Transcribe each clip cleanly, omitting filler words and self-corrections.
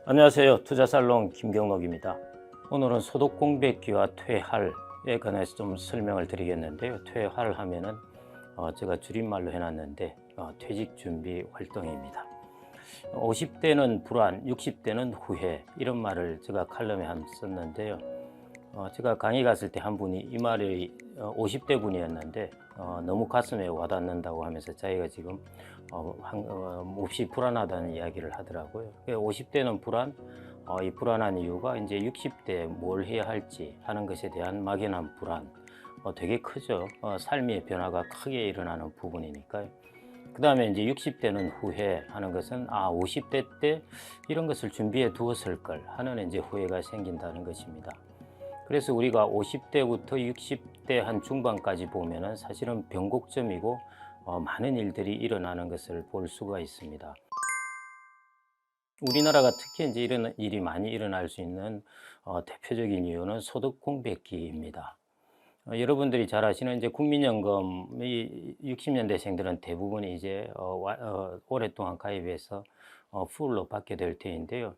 안녕하세요. 투자살롱 김경록입니다. 오늘은 소득공백기와 퇴할에 관해서 좀 설명을 드리겠는데요. 퇴할 하면은 제가 줄임말로 해놨는데 퇴직준비 활동입니다. 50대는 불안, 60대는 후회, 이런 말을 제가 칼럼에 한번 썼는데요. 제가 강의 갔을 때 한 분이 이 말이 50대 분이었는데 너무 가슴에 와닿는다고 하면서 자기가 지금 몹시 불안하다는 이야기를 하더라고요. 50대는 불안, 이 불안한 이유가 이제 60대에 뭘 해야 할지 하는 것에 대한 막연한 불안, 되게 크죠. 삶의 변화가 크게 일어나는 부분이니까요. 그 다음에 이제 60대는 후회하는 것은 50대 때 이런 것을 준비해 두었을 걸 하는 이제 후회가 생긴다는 것입니다. 그래서 우리가 50대부터 60대 한 중반까지 보면은 사실은 변곡점이고 많은 일들이 일어나는 것을 볼 수가 있습니다. 우리나라가 특히 이제 이런 일이 많이 일어날 수 있는 대표적인 이유는 소득 공백기입니다. 여러분들이 잘 아시는 이제 국민연금이 60년대생들은 대부분 이제 오랫동안 가입해서 풀로 받게 될 테인데요.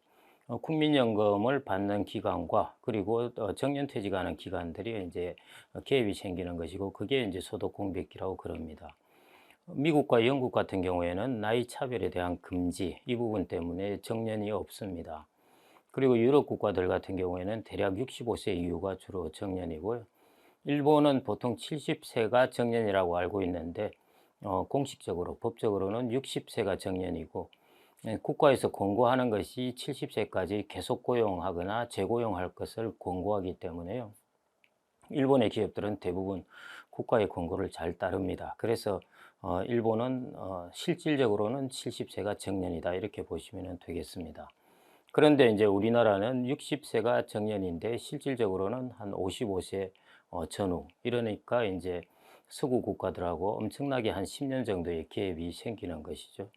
국민연금을 받는 기간과 그리고 정년퇴직하는 기간들이 이제 갭이 생기는 것이고 그게 이제 소득 공백기라고 그럽니다. 미국과 영국 같은 경우에는 나이 차별에 대한 금지 이 부분 때문에 정년이 없습니다. 그리고 유럽 국가들 같은 경우에는 대략 65세 이후가 주로 정년이고요. 일본은 보통 70세가 정년이라고 알고 있는데 공식적으로 법적으로는 60세가 정년이고 국가에서 권고하는 것이 70세까지 계속 고용하거나 재고용할 것을 권고하기 때문에요. 일본의 기업들은 대부분 국가의 권고를 잘 따릅니다. 그래서 일본은 실질적으로는 70세가 정년이다 이렇게 보시면 되겠습니다. 그런데 이제 우리나라는 60세가 정년인데 실질적으로는 한 55세 전후 이러니까 이제 서구 국가들하고 엄청나게 한 10년 정도의 갭이 생기는 것이죠.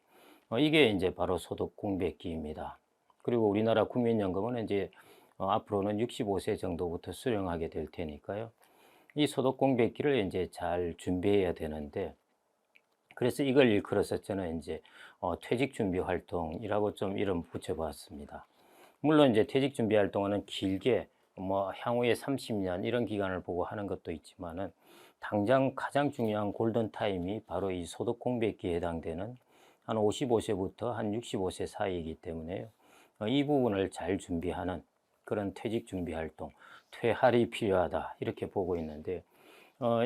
이게 이제 바로 소득 공백기입니다. 그리고 우리나라 국민연금은 이제 앞으로는 65세 정도부터 수령하게 될 테니까요. 이 소득 공백기를 이제 잘 준비해야 되는데 그래서 이걸 일컬어서 저는 이제 퇴직 준비 활동이라고 좀 이름 붙여봤습니다. 물론 이제 퇴직 준비 활동은 길게 뭐 향후에 30년 이런 기간을 보고 하는 것도 있지만은 당장 가장 중요한 골든 타임이 바로 이 소득 공백기에 해당되는 한 55세부터 한 65세 사이이기 때문에요. 이 부분을 잘 준비하는 그런 퇴직 준비 활동, 퇴할이 필요하다 이렇게 보고 있는데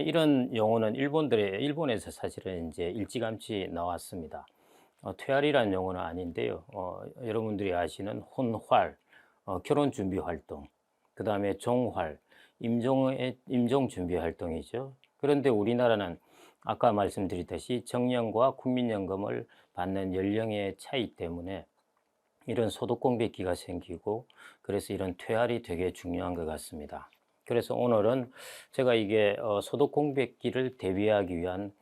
이런 용어는 일본에서 사실은 이제 일찌감치 나왔습니다. 퇴할이라는 용어는 아닌데요. 여러분들이 아시는 혼활, 결혼 준비 활동, 그 다음에 종활, 임종 준비 활동이죠. 그런데 우리나라는 아까 말씀드렸듯이 정년과 국민연금을 받는 연령의 차이 때문에 이런 소득 공백기가 생기고 그래서 이런 퇴할이 되게 중요한 것 같습니다. 그래서 오늘은 제가 이게 소득 공백기를 대비하기 위한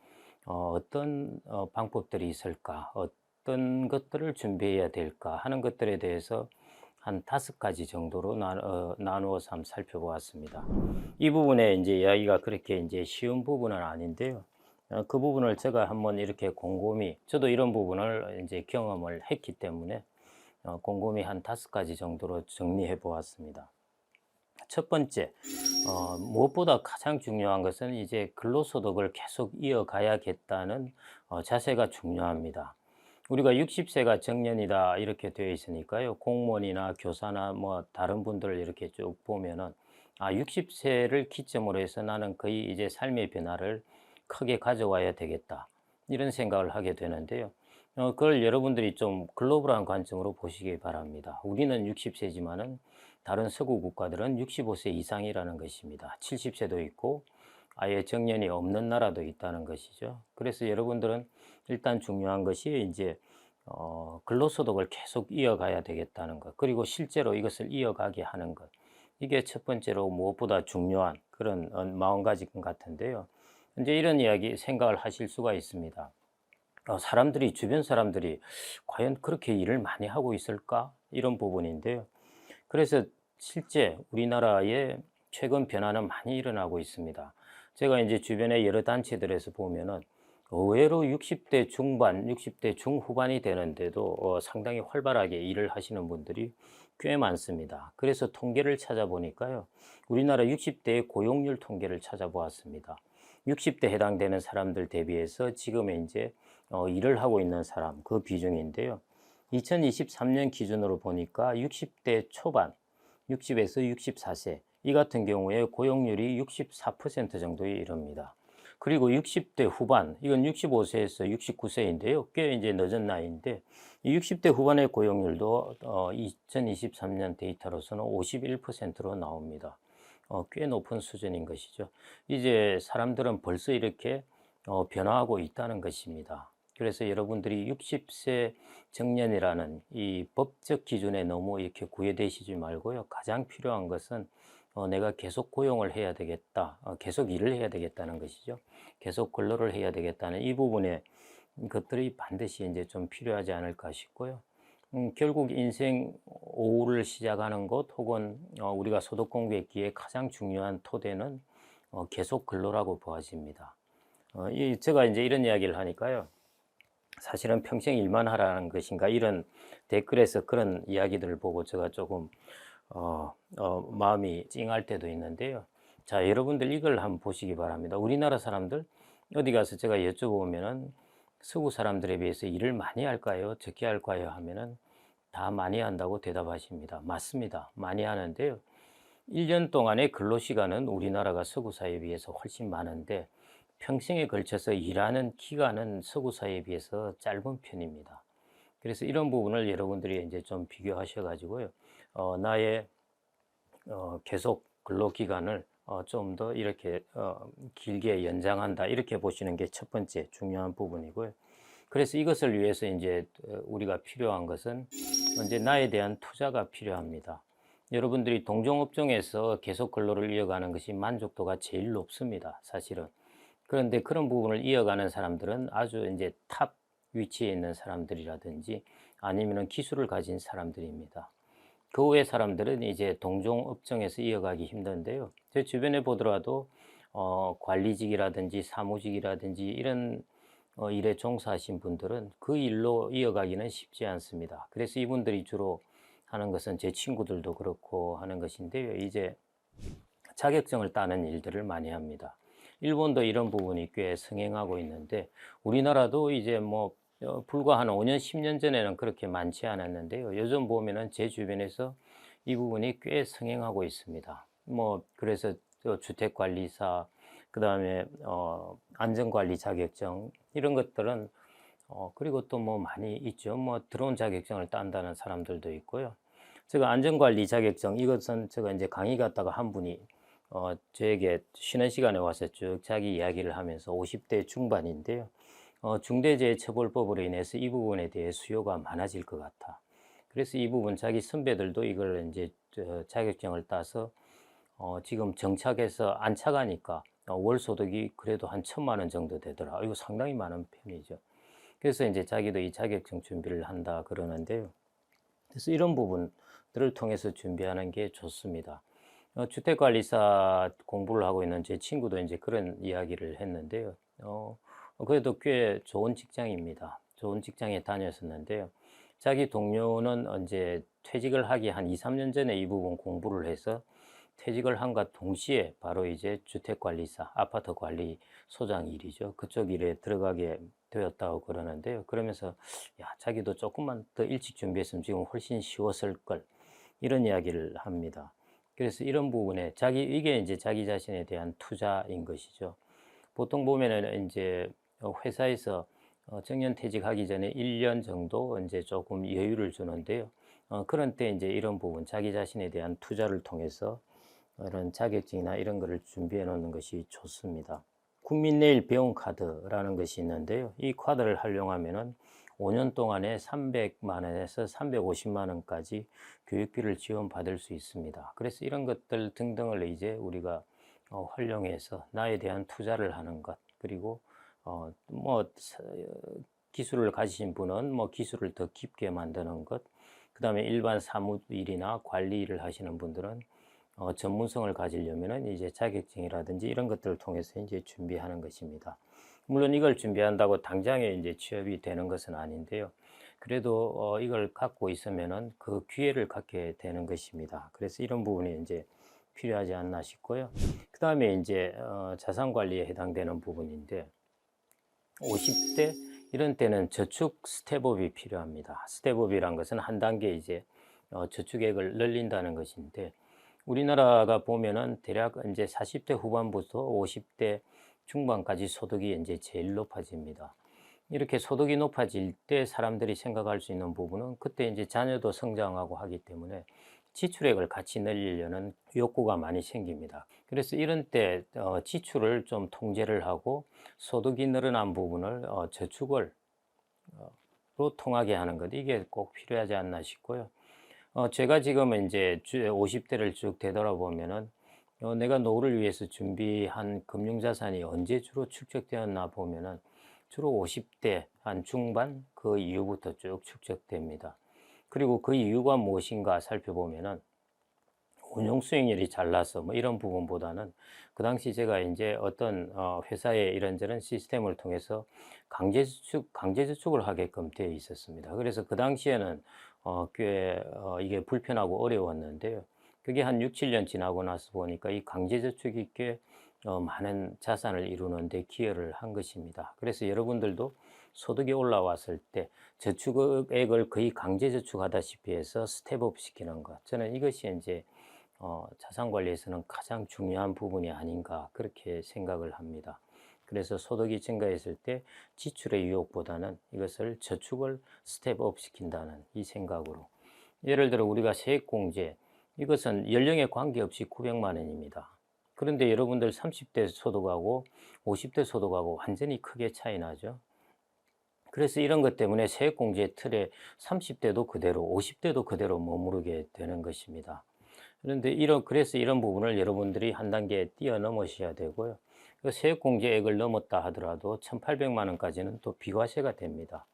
어떤 방법들이 있을까, 어떤 것들을 준비해야 될까 하는 것들에 대해서 한 5가지 정도로 나누어서 한번 살펴보았습니다. 이 부분에 이제 이야기가 그렇게 이제 쉬운 부분은 아닌데요. 그 부분을 제가 한번 이렇게 곰곰이 저도 이런 부분을 이제 경험을 했기 때문에 곰곰이 한 5가지 정도로 정리해 보았습니다. 첫 번째, 무엇보다 가장 중요한 것은 이제 근로소득을 계속 이어가야겠다는 자세가 중요합니다. 우리가 60세가 정년이다 이렇게 되어 있으니까요. 공무원이나 교사나 뭐 다른 분들을 이렇게 쭉 보면은 60세를 기점으로 해서 나는 거의 이제 삶의 변화를 크게 가져와야 되겠다. 이런 생각을 하게 되는데요. 그걸 여러분들이 좀 글로벌한 관점으로 보시기 바랍니다. 우리는 60세지만은 다른 서구 국가들은 65세 이상이라는 것입니다. 70세도 있고 아예 정년이 없는 나라도 있다는 것이죠. 그래서 여러분들은 일단 중요한 것이 이제 근로소득을 계속 이어가야 되겠다는 것, 그리고 실제로 이것을 이어가게 하는 것. 이게 첫 번째로 무엇보다 중요한 그런 마음가짐 같은데요. 이제 이런 이야기 생각을 하실 수가 있습니다. 주변 사람들이 과연 그렇게 일을 많이 하고 있을까? 이런 부분인데요. 그래서 실제 우리나라에 최근 변화는 많이 일어나고 있습니다. 제가 이제 주변의 여러 단체들에서 보면은 의외로 60대 중반, 60대 중후반이 되는데도 상당히 활발하게 일을 하시는 분들이 꽤 많습니다. 그래서 통계를 찾아보니까요. 우리나라 60대의 고용률 통계를 찾아보았습니다. 60대 해당되는 사람들 대비해서 지금의 이제 일을 하고 있는 사람 그 비중인데요. 2023년 기준으로 보니까 60대 초반, 60에서 64세 이 같은 경우에 고용률이 64% 정도에 이릅니다. 그리고 60대 후반, 이건 65세에서 69세인데요. 꽤 이제 늦은 나이인데, 이 60대 후반의 고용률도 2023년 데이터로서는 51%로 나옵니다. 꽤 높은 수준인 것이죠. 이제 사람들은 벌써 이렇게 변화하고 있다는 것입니다. 그래서 여러분들이 60세 정년이라는 이 법적 기준에 너무 이렇게 구애되시지 말고요. 가장 필요한 것은 내가 계속 고용을 해야 되겠다. 계속 일을 해야 되겠다는 것이죠. 계속 근로를 해야 되겠다는 이 부분에 것들이 반드시 이제 좀 필요하지 않을까 싶고요. 결국 인생 오후를 시작하는 것 혹은 우리가 소득 공부했기에 가장 중요한 토대는 계속 근로라고 보아집니다. 제가 이제 이런 이야기를 하니까요. 사실은 평생 일만 하라는 것인가 이런 댓글에서 그런 이야기들을 보고 제가 조금 마음이 찡할 때도 있는데요. 자, 여러분들 이걸 한번 보시기 바랍니다. 우리나라 사람들 어디 가서 제가 여쭤보면은 서구 사람들에 비해서 일을 많이 할까요? 적게 할까요? 하면은 다 많이 한다고 대답하십니다. 맞습니다. 많이 하는데요. 1년 동안의 근로시간은 우리나라가 서구 사회에 비해서 훨씬 많은데 평생에 걸쳐서 일하는 기간은 서구 사회에 비해서 짧은 편입니다. 그래서 이런 부분을 여러분들이 이제 좀 비교하셔 가지고요. 나의 계속 근로 기간을 좀 더 이렇게 길게 연장한다. 이렇게 보시는 게 첫 번째 중요한 부분이고요. 그래서 이것을 위해서 이제 우리가 필요한 것은 이제 나에 대한 투자가 필요합니다. 여러분들이 동종업종에서 계속 근로를 이어가는 것이 만족도가 제일 높습니다. 사실은. 그런데 그런 부분을 이어가는 사람들은 아주 이제 탑 위치에 있는 사람들이라든지 아니면은 기술을 가진 사람들입니다. 그 외 사람들은 이제 동종 업종에서 이어가기 힘든데요. 제 주변에 보더라도 관리직이라든지 사무직이라든지 이런 일에 종사하신 분들은 그 일로 이어가기는 쉽지 않습니다. 그래서 이분들이 주로 하는 것은 제 친구들도 그렇고 하는 것인데요. 이제 자격증을 따는 일들을 많이 합니다. 일본도 이런 부분이 꽤 성행하고 있는데 우리나라도 이제 뭐 불과 한 5년, 10년 전에는 그렇게 많지 않았는데요. 요즘 보면은 제 주변에서 이 부분이 꽤 성행하고 있습니다. 뭐 그래서 주택관리사, 그다음에 안전관리 자격증 이런 것들은 그리고 또 뭐 많이 있죠. 뭐 드론 자격증을 딴다는 사람들도 있고요. 제가 안전관리 자격증 이것은 제가 이제 강의 갔다가 한 분이 저에게 쉬는 시간에 와서 쭉 자기 이야기를 하면서 50대 중반인데요. 중대재해처벌법으로 인해서 이 부분에 대해 수요가 많아질 것 같아. 그래서 이 부분 자기 선배들도 이걸 이제 자격증을 따서 지금 정착해서 안 차가니까 월 소득이 그래도 한 1,000만 원 정도 되더라. 이거 상당히 많은 편이죠. 그래서 이제 자기도 이 자격증 준비를 한다 그러는데요. 그래서 이런 부분들을 통해서 준비하는 게 좋습니다. 주택관리사 공부를 하고 있는 제 친구도 이제 그런 이야기를 했는데요. 그래도 꽤 좋은 직장입니다. 좋은 직장에 다녔었는데요. 자기 동료는 이제 퇴직을 하기 한 2, 3년 전에 이 부분 공부를 해서 퇴직을 한과 동시에 바로 이제 주택관리사, 아파트 관리 소장 일이죠. 그쪽 일에 들어가게 되었다고 그러는데요. 그러면서 야, 자기도 조금만 더 일찍 준비했으면 지금 훨씬 쉬웠을 걸 이런 이야기를 합니다. 그래서 이런 부분에 이게 이제 자기 자신에 대한 투자인 것이죠. 보통 보면은 이제 회사에서 정년퇴직하기 전에 1년 정도 이제 조금 여유를 주는데요. 그런 때 이제 이런 부분 자기 자신에 대한 투자를 통해서 이런 자격증이나 이런 거를 준비해 놓는 것이 좋습니다. 국민내일 배움카드라는 것이 있는데요. 이 카드를 활용하면은 5년 동안에 300만 원에서 350만 원까지 교육비를 지원받을 수 있습니다. 그래서 이런 것들 등등을 이제 우리가 활용해서 나에 대한 투자를 하는 것, 그리고 뭐 기술을 가지신 분은 뭐 기술을 더 깊게 만드는 것, 그 다음에 일반 사무 일이나 관리 일을 하시는 분들은 전문성을 가지려면은 이제 자격증이라든지 이런 것들을 통해서 이제 준비하는 것입니다. 물론 이걸 준비한다고 당장에 이제 취업이 되는 것은 아닌데요. 그래도 이걸 갖고 있으면은 그 기회를 갖게 되는 것입니다. 그래서 이런 부분이 이제 필요하지 않나 싶고요. 그다음에 이제 자산 관리에 해당되는 부분인데 50대 이런 때는 저축 스텝업이 필요합니다. 스텝업이란 것은 한 단계 이제 저축액을 늘린다는 것인데 우리나라가 보면은 대략 이제40대 후반부터 50대 중반까지 소득이 이제 제일 높아집니다. 이렇게 소득이 높아질 때 사람들이 생각할 수 있는 부분은 그때 이제 자녀도 성장하고 하기 때문에 지출액을 같이 늘리려는 욕구가 많이 생깁니다. 그래서 이런 때 지출을 좀 통제를 하고 소득이 늘어난 부분을 저축을 로 통하게 하는 것 이게 꼭 필요하지 않나 싶고요. 제가 지금은 이제 50 대를 쭉 되돌아보면은 내가 노후를 위해서 준비한 금융자산이 언제 주로 축적되었나 보면은 주로 50대 한 중반 그 이후부터 쭉 축적됩니다. 그리고 그 이유가 무엇인가 살펴보면은 운용 수익률이 잘 나서 뭐 이런 부분보다는 그 당시 제가 이제 어떤 회사의 이런저런 시스템을 통해서 강제 저축을 하게끔 되어 있었습니다. 그래서 그 당시에는 꽤 이게 불편하고 어려웠는데요. 그게 한 6-7년 지나고 나서 보니까 이 강제 저축이 꽤 많은 자산을 이루는 데 기여를 한 것입니다. 그래서 여러분들도 소득이 올라왔을 때 저축액을 거의 강제 저축하다시피 해서 스텝업 시키는 것. 저는 이것이 이제 자산 관리에서는 가장 중요한 부분이 아닌가 그렇게 생각을 합니다. 그래서 소득이 증가했을 때 지출의 유혹보다는 이것을 저축을 스텝업 시킨다는 이 생각으로 예를 들어 우리가 세액공제 이것은 연령에 관계없이 900만 원입니다. 그런데 여러분들 30대 소득하고 50대 소득하고 완전히 크게 차이 나죠. 그래서 이런 것 때문에 세액공제 틀에 30대도 그대로 50대도 그대로 머무르게 되는 것입니다. 그런데 그래서 이런 부분을 여러분들이 한 단계 뛰어넘으셔야 되고요. 그 세액공제액을 넘었다 하더라도 1,800만 원까지는 또 비과세가 됩니다.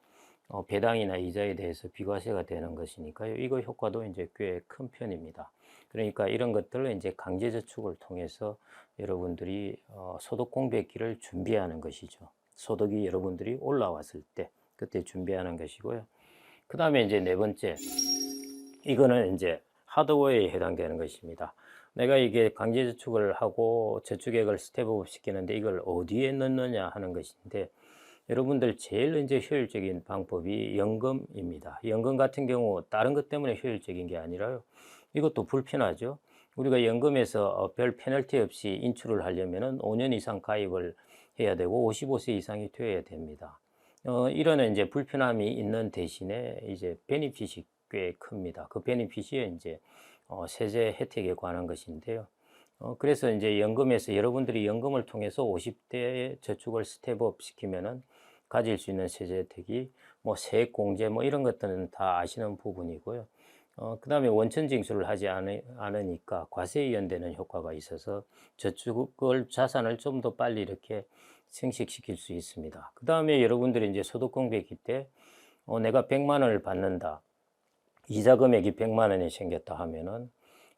배당이나 이자에 대해서 비과세가 되는 것이니까요. 이거 효과도 이제 꽤 큰 편입니다. 그러니까 이런 것들을 이제 강제저축을 통해서 여러분들이 소득 공백기를 준비하는 것이죠. 소득이 여러분들이 올라왔을 때 그때 준비하는 것이고요. 그다음에 이제 네 번째 이거는 이제 하드웨어에 해당되는 것입니다. 내가 이게 강제저축을 하고 저축액을 스텝업 시키는데 이걸 어디에 넣느냐 하는 것인데 여러분들 제일 이제 효율적인 방법이 연금입니다. 연금 같은 경우 다른 것 때문에 효율적인 게 아니라요. 이것도 불편하죠. 우리가 연금에서 별 페널티 없이 인출을 하려면은 5년 이상 가입을 해야 되고 55세 이상이 되어야 됩니다. 이런 이제 불편함이 있는 대신에 이제 베니핏이 꽤 큽니다. 그 베니핏이 이제 세제 혜택에 관한 것인데요. 그래서 이제 연금에서 여러분들이 연금을 통해서 50 대에 저축을 스텝업 시키면은 가질 수 있는 세제 혜택이 뭐 세액공제 뭐 이런 것들은 다 아시는 부분이고요. 그다음에 원천 징수를 하지 않으니까 과세에 연되는 효과가 있어서 저축을 자산을 좀 더 빨리 이렇게 생식시킬 수 있습니다. 그다음에 여러분들이 이제 소득 공백기 때 내가 100만 원을 받는다. 이자 금액이 100만 원이 생겼다 하면은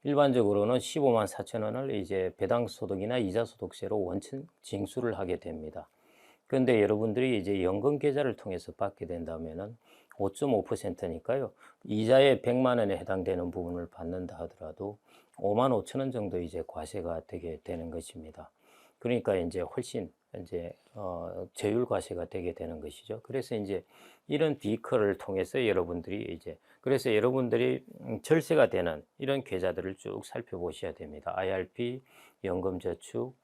일반적으로는 15만 4천 원을 이제 배당 소득이나 이자 소득세로 원천 징수를 하게 됩니다. 그런데 여러분들이 이제 연금 계좌를 통해서 받게 된다면은 5.5%니까요. 이자에 100만 원에 해당되는 부분을 받는다 하더라도 5만 5천 원 정도 이제 과세가 되게 되는 것입니다. 그러니까 이제 훨씬 이제 저율 과세가 되게 되는 것이죠. 그래서 이제 이런 비커를 통해서 여러분들이 이제 그래서 여러분들이 절세가 되는 이런 계좌들을 쭉 살펴보셔야 됩니다. IRP, 연금저축,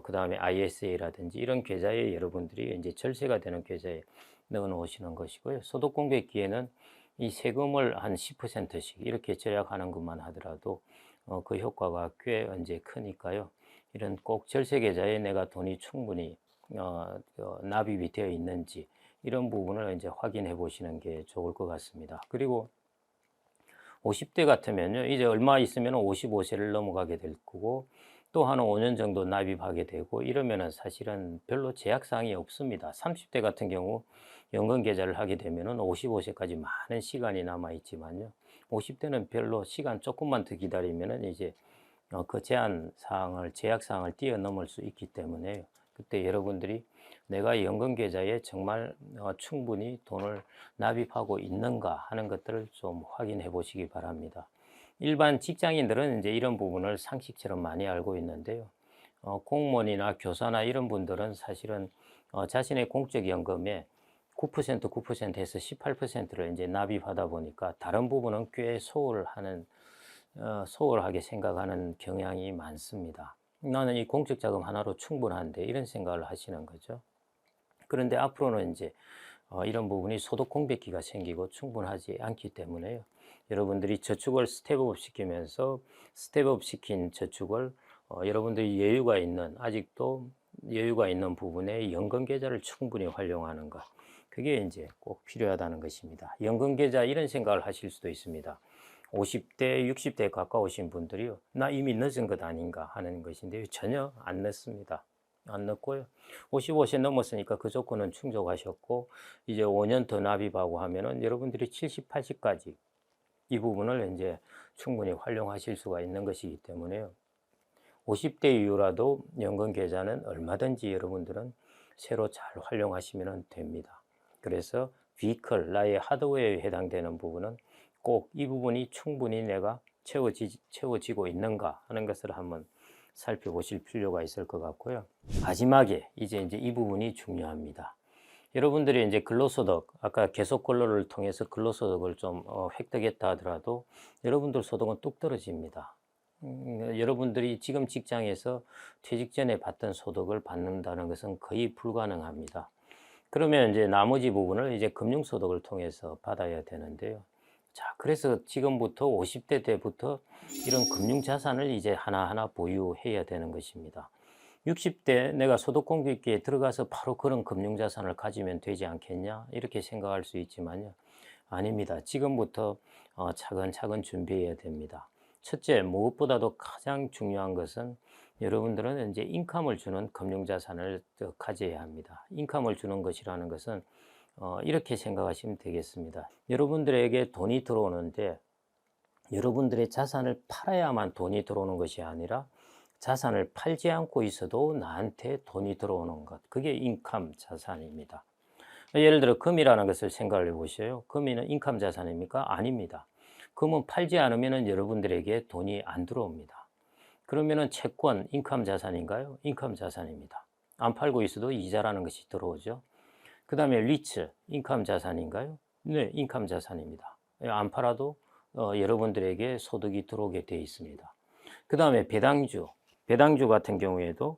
그다음에 ISA라든지 이런 계좌에 여러분들이 이제 절세가 되는 계좌에 넣어 놓으시는 것이고요. 소득 공백기에는 이 세금을 한 10%씩 이렇게 절약하는 것만 하더라도 그 효과가 꽤 이제 크니까요. 이런 꼭 절세 계좌에 내가 돈이 충분히 납입이 되어 있는지 이런 부분을 이제 확인해 보시는 게 좋을 것 같습니다. 그리고 50대 같으면요. 이제 얼마 있으면 55세를 넘어가게 될 거고 또 한 5년 정도 납입하게 되고 이러면은 사실은 별로 제약 사항이 없습니다. 30대 같은 경우 연금 계좌를 하게 되면은 55세까지 많은 시간이 남아 있지만요. 50대는 별로 시간 조금만 더 기다리면은 이제 그 제약 사항을 뛰어넘을 수 있기 때문에 그때 여러분들이 내가 연금 계좌에 정말 충분히 돈을 납입하고 있는가 하는 것들을 좀 확인해 보시기 바랍니다. 일반 직장인들은 이제 이런 부분을 상식처럼 많이 알고 있는데요. 공무원이나 교사나 이런 분들은 사실은 자신의 공적 연금에 9%에서 18%를 이제 납입하다 보니까 다른 부분은 꽤 소홀하게 생각하는 경향이 많습니다. 나는 이 공적 자금 하나로 충분한데 이런 생각을 하시는 거죠. 그런데 앞으로는 이제 이런 부분이 소득 공백기가 생기고 충분하지 않기 때문에요. 여러분들이 저축을 스텝업 시키면서 스텝업 시킨 저축을 여러분들이 아직도 여유가 있는 부분에 연금 계좌를 충분히 활용하는 것. 그게 이제 꼭 필요하다는 것입니다. 연금 계좌 이런 생각을 하실 수도 있습니다. 50대, 60대에 가까우신 분들이요. 나 이미 늦은 것 아닌가 하는 것인데요. 전혀 안 늦습니다. 안 늦고요. 55세 넘었으니까 그 조건은 충족하셨고 이제 5년 더 납입하고 하면은 여러분들이 70, 80까지 이 부분을 이제 충분히 활용하실 수가 있는 것이기 때문에요. 50대 이후라도 연금 계좌는 얼마든지 여러분들은 새로 잘 활용하시면 됩니다. 그래서 비클, 나의 하드웨어에 해당되는 부분은 꼭 이 부분이 충분히 내가 채워지고 있는가 하는 것을 한번 살펴보실 필요가 있을 것 같고요. 마지막에 이제 이 부분이 중요합니다. 여러분들이 이제 근로소득, 아까 계속 근로를 통해서 근로소득을 좀 획득했다 하더라도 여러분들 소득은 뚝 떨어집니다. 여러분들이 지금 직장에서 퇴직 전에 받던 소득을 받는다는 것은 거의 불가능합니다. 그러면 이제 나머지 부분을 이제 금융소득을 통해서 받아야 되는데요. 자, 그래서 지금부터 50대 때부터 이런 금융자산을 이제 하나하나 보유해야 되는 것입니다. 60대 내가 소득 공백기에 들어가서 바로 그런 금융자산을 가지면 되지 않겠냐? 이렇게 생각할 수 있지만요. 아닙니다. 지금부터 차근차근 준비해야 됩니다. 첫째, 무엇보다도 가장 중요한 것은 여러분들은 이제 인컴을 주는 금융자산을 가져야 합니다. 인컴을 주는 것이라는 것은 이렇게 생각하시면 되겠습니다. 여러분들에게 돈이 들어오는데 여러분들의 자산을 팔아야만 돈이 들어오는 것이 아니라 자산을 팔지 않고 있어도 나한테 돈이 들어오는 것. 그게 인컴 자산입니다. 예를 들어 금이라는 것을 생각을 해보셔요. 금이는 인컴 자산입니까? 아닙니다. 금은 팔지 않으면 여러분들에게 돈이 안 들어옵니다. 그러면은 채권 인컴 자산인가요? 인컴 자산입니다. 안 팔고 있어도 이자라는 것이 들어오죠. 그 다음에 리츠 인컴 자산인가요? 네, 인컴 자산입니다. 안 팔아도 여러분들에게 소득이 들어오게 되어 있습니다. 그 다음에 배당주 같은 경우에도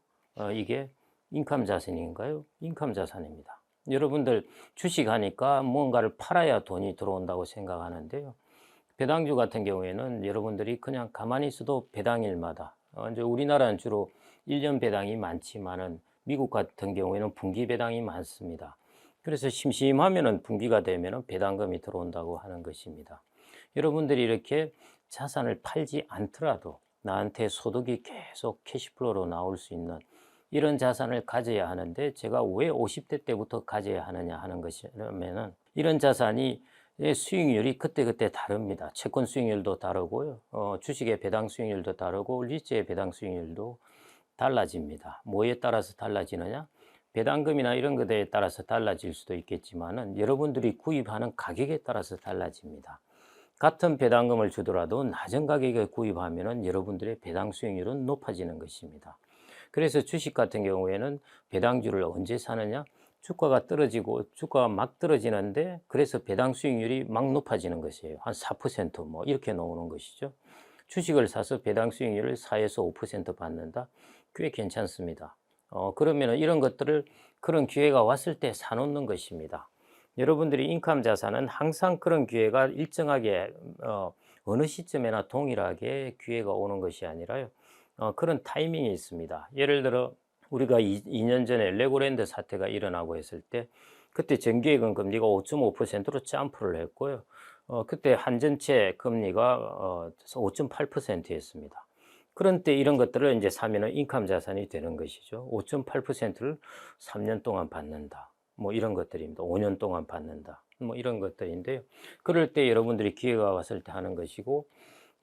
이게 인컴 자산인가요? 인컴 자산입니다. 여러분들 주식하니까 뭔가를 팔아야 돈이 들어온다고 생각하는데요. 배당주 같은 경우에는 여러분들이 그냥 가만히 있어도 배당일마다 이제 우리나라는 주로 1년 배당이 많지만은 미국 같은 경우에는 분기 배당이 많습니다. 그래서 심심하면은 분기가 되면은 배당금이 들어온다고 하는 것입니다. 여러분들이 이렇게 자산을 팔지 않더라도 나한테 소득이 계속 캐시플로우로 나올 수 있는 이런 자산을 가져야 하는데 제가 왜 50대 때부터 가져야 하느냐 하는 것이라면은 이런 자산이 수익률이 그때그때 다릅니다. 채권 수익률도 다르고요. 주식의 배당 수익률도 다르고 리츠의 배당 수익률도 달라집니다. 뭐에 따라서 달라지느냐? 배당금이나 이런 것에 따라서 달라질 수도 있겠지만은 여러분들이 구입하는 가격에 따라서 달라집니다. 같은 배당금을 주더라도 낮은 가격에 구입하면은 여러분들의 배당 수익률은 높아지는 것입니다. 그래서 주식 같은 경우에는 배당주를 언제 사느냐? 주가가 막 떨어지는데 그래서 배당 수익률이 막 높아지는 것이에요. 한 4%뭐 이렇게 나오는 것이죠. 주식을 사서 배당 수익률을 4에서 5% 받는다? 꽤 괜찮습니다. 그러면 이런 것들을 그런 기회가 왔을 때 사놓는 것입니다. 여러분들이 인컴 자산은 항상 그런 기회가 일정하게 어느 시점에나 동일하게 기회가 오는 것이 아니라요. 그런 타이밍이 있습니다. 예를 들어 우리가 2년 전에 레고랜드 사태가 일어나고 했을 때 그때 정기예금 금리가 5.5%로 점프를 했고요. 그때 한전채 금리가 5.8%였습니다. 그런 때 이런 것들을 이제 사면은 인컴 자산이 되는 것이죠. 5.8%를 3년 동안 받는다. 뭐 이런 것들입니다. 5년 동안 받는다. 뭐 이런 것들인데요. 그럴 때 여러분들이 기회가 왔을 때 하는 것이고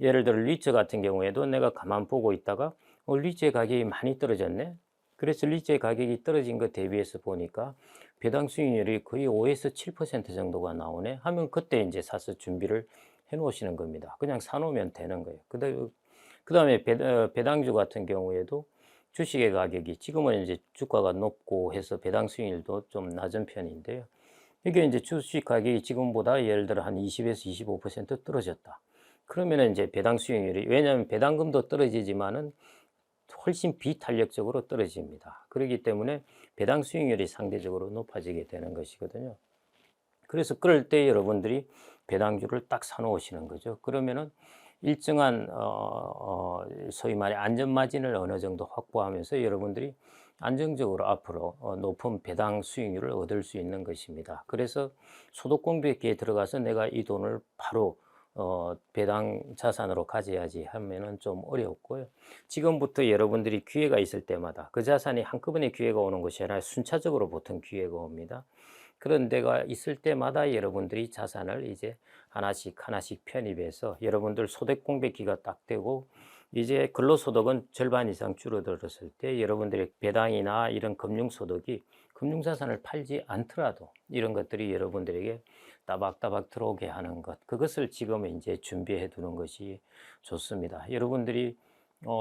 예를 들어 리츠 같은 경우에도 내가 가만 보고 있다가 리츠의 가격이 많이 떨어졌네. 그래서 일제 가격이 떨어진 것 대비해서 보니까 배당 수익률이 거의 5에서 7% 정도가 나오네 하면 그때 이제 사서 준비를 해 놓으시는 겁니다. 그냥 사 놓으면 되는 거예요. 그다음에 배당주 같은 경우에도 주식의 가격이 지금은 이제 주가가 높고 해서 배당 수익률도 좀 낮은 편인데요. 이게 이제 주식 가격이 지금보다 예를 들어 한 20에서 25% 떨어졌다. 그러면은 이제 배당 수익률이, 왜냐하면 배당금도 떨어지지만은 훨씬 비탄력적으로 떨어집니다. 그렇기 때문에 배당 수익률이 상대적으로 높아지게 되는 것이거든요. 그래서 그럴 때 여러분들이 배당주를 딱 사 놓으시는 거죠. 그러면은 일정한 소위 말해 안전 마진을 어느 정도 확보하면서 여러분들이 안정적으로 앞으로 높은 배당 수익률을 얻을 수 있는 것입니다. 그래서 소득공백기에 들어가서 내가 이 돈을 바로 배당 자산으로 가져야지 하면은 좀 어렵고요. 지금부터 여러분들이 기회가 있을 때마다 그 자산이 한꺼번에 기회가 오는 것이 아니라 순차적으로 보통 기회가 옵니다. 그런 데가 있을 때마다 여러분들이 자산을 이제 하나씩 하나씩 편입해서 여러분들 소득 공백기가 딱 되고 이제 근로소득은 절반 이상 줄어들었을 때 여러분들의 배당이나 이런 금융소득이 금융자산을 팔지 않더라도 이런 것들이 여러분들에게 따박따박 들어오게 하는 것, 그것을 지금 이제 준비해 두는 것이 좋습니다. 여러분들이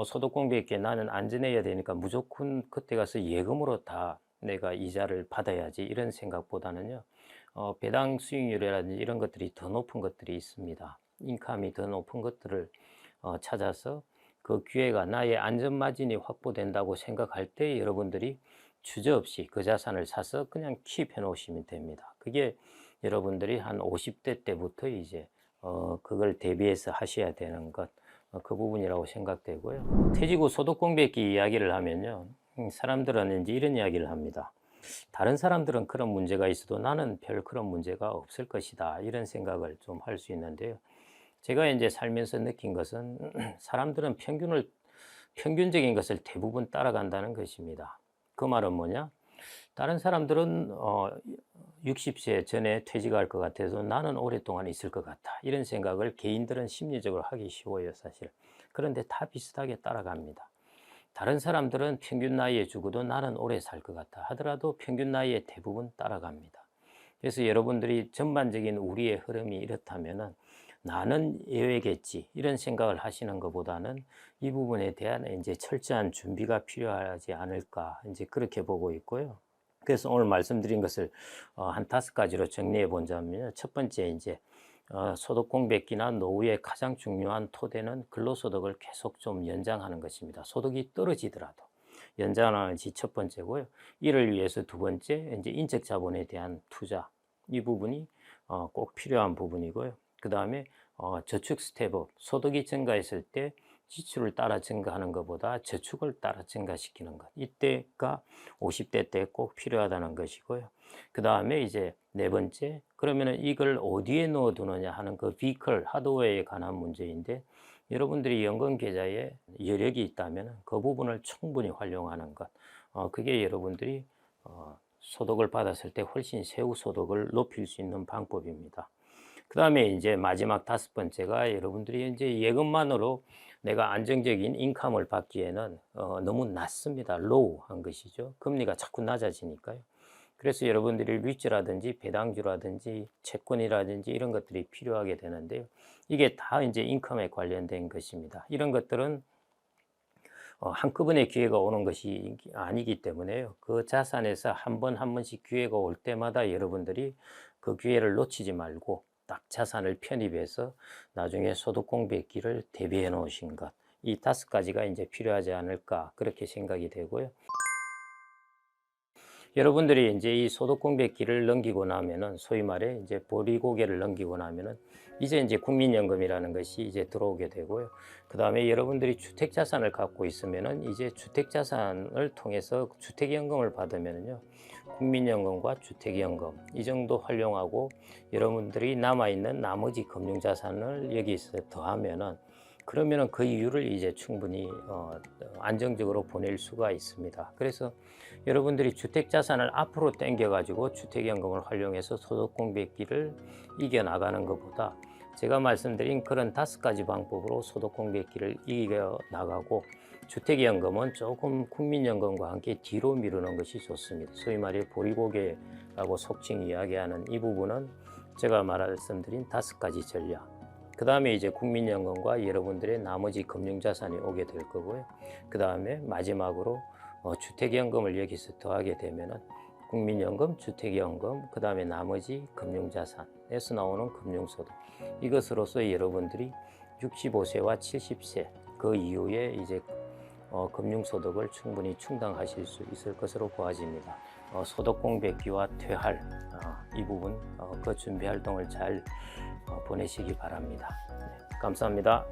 소득 공백기에 나는 안전해야 되니까 무조건 그때 가서 예금으로 다 내가 이자를 받아야지 이런 생각보다는요. 배당 수익률이라든지 이런 것들이 더 높은 것들이 있습니다. 인컴이 더 높은 것들을 찾아서 그 기회가 나의 안전 마진이 확보된다고 생각할 때 여러분들이 주저없이 그 자산을 사서 그냥 킵해 놓으시면 됩니다. 그게 여러분들이 한 50대 때부터 이제 그걸 대비해서 하셔야 되는 것, 그 부분이라고 생각되고요. 퇴직 후 소득 공백기 이야기를 하면요. 사람들은 이제 이런 이야기를 합니다. 다른 사람들은 그런 문제가 있어도 나는 별 그런 문제가 없을 것이다. 이런 생각을 좀 할 수 있는데요. 제가 이제 살면서 느낀 것은 사람들은 평균적인 것을 대부분 따라간다는 것입니다. 그 말은 뭐냐? 다른 사람들은 60세 전에 퇴직할 것 같아서 나는 오랫동안 있을 것 같아. 이런 생각을 개인들은 심리적으로 하기 쉬워요, 사실. 그런데 다 비슷하게 따라갑니다. 다른 사람들은 평균 나이에 죽어도 나는 오래 살 것 같아 하더라도 평균 나이에 대부분 따라갑니다. 그래서 여러분들이 전반적인 우리의 흐름이 이렇다면은 나는 예외겠지 이런 생각을 하시는 것보다는 이 부분에 대한 이제 철저한 준비가 필요하지 않을까 이제 그렇게 보고 있고요. 그래서 오늘 말씀드린 것을 한 5가지로 정리해 본다면요. 첫 번째 이제 소득 공백기나 노후의 가장 중요한 토대는 근로소득을 계속 좀 연장하는 것입니다. 소득이 떨어지더라도 연장하는 것이 첫 번째고요. 이를 위해서 두 번째 이제 인적 자본에 대한 투자, 이 부분이 꼭 필요한 부분이고요. 그 다음에 저축 스텝업, 소득이 증가했을 때 지출을 따라 증가하는 것보다 저축을 따라 증가시키는 것. 이때가 50대 때 꼭 필요하다는 것이고요. 그 다음에 이제 네 번째, 그러면은 이걸 어디에 넣어두느냐 하는 그 비컬, 하드웨어에 관한 문제인데 여러분들이 연금 계좌에 여력이 있다면 그 부분을 충분히 활용하는 것. 그게 여러분들이 소득을 받았을 때 훨씬 세후 소득을 높일 수 있는 방법입니다. 그 다음에 이제 마지막 5번째가 여러분들이 이제 예금만으로 내가 안정적인 인컴을 받기에는 너무 낮습니다. 로우한 것이죠. 금리가 자꾸 낮아지니까요. 그래서 여러분들이 리츠라든지 배당주라든지 채권이라든지 이런 것들이 필요하게 되는데요. 이게 다 이제 인컴에 관련된 것입니다. 이런 것들은 한꺼번에 기회가 오는 것이 아니기 때문에요. 그 자산에서 한 번 한 번씩 기회가 올 때마다 여러분들이 그 기회를 놓치지 말고 딱 자산을 편입해서 나중에 소득 공백기를 대비해 놓으신 것. 이 5가지가 이제 필요하지 않을까 그렇게 생각이 되고요. 여러분들이 이제 이 소득 공백기를 넘기고 나면은 소위 말해 이제 보리고개를 넘기고 나면은 이제 국민연금이라는 것이 이제 들어오게 되고요. 그 다음에 여러분들이 주택자산을 갖고 있으면은 이제 주택자산을 통해서 주택연금을 받으면은요. 국민연금과 주택연금 이 정도 활용하고 여러분들이 남아있는 나머지 금융자산을 여기서 더하면은 그러면은 그 이유를 이제 충분히 안정적으로 보낼 수가 있습니다. 그래서 여러분들이 주택자산을 앞으로 당겨 가지고 주택연금을 활용해서 소득 공백기를 이겨나가는 것보다 제가 말씀드린 그런 5가지 방법으로 소득 공백기를 이겨 나가고 주택연금은 조금 국민연금과 함께 뒤로 미루는 것이 좋습니다. 소위 말해 보리고개라고 속칭 이야기하는 이 부분은 제가 말씀드린 5가지 전략. 그 다음에 이제 국민연금과 여러분들의 나머지 금융자산이 오게 될 거고요. 그 다음에 마지막으로 주택연금을 여기서 더하게 되면은 국민연금, 주택연금, 그 다음에 나머지 금융자산에서 나오는 금융소득. 이것으로서 여러분들이 65세와 70세 그 이후에 이제 금융소득을 충분히 충당하실 수 있을 것으로 보아집니다. 소득 공백기와 퇴할 이 부분 그 준비 활동을 잘 보내시기 바랍니다. 네, 감사합니다.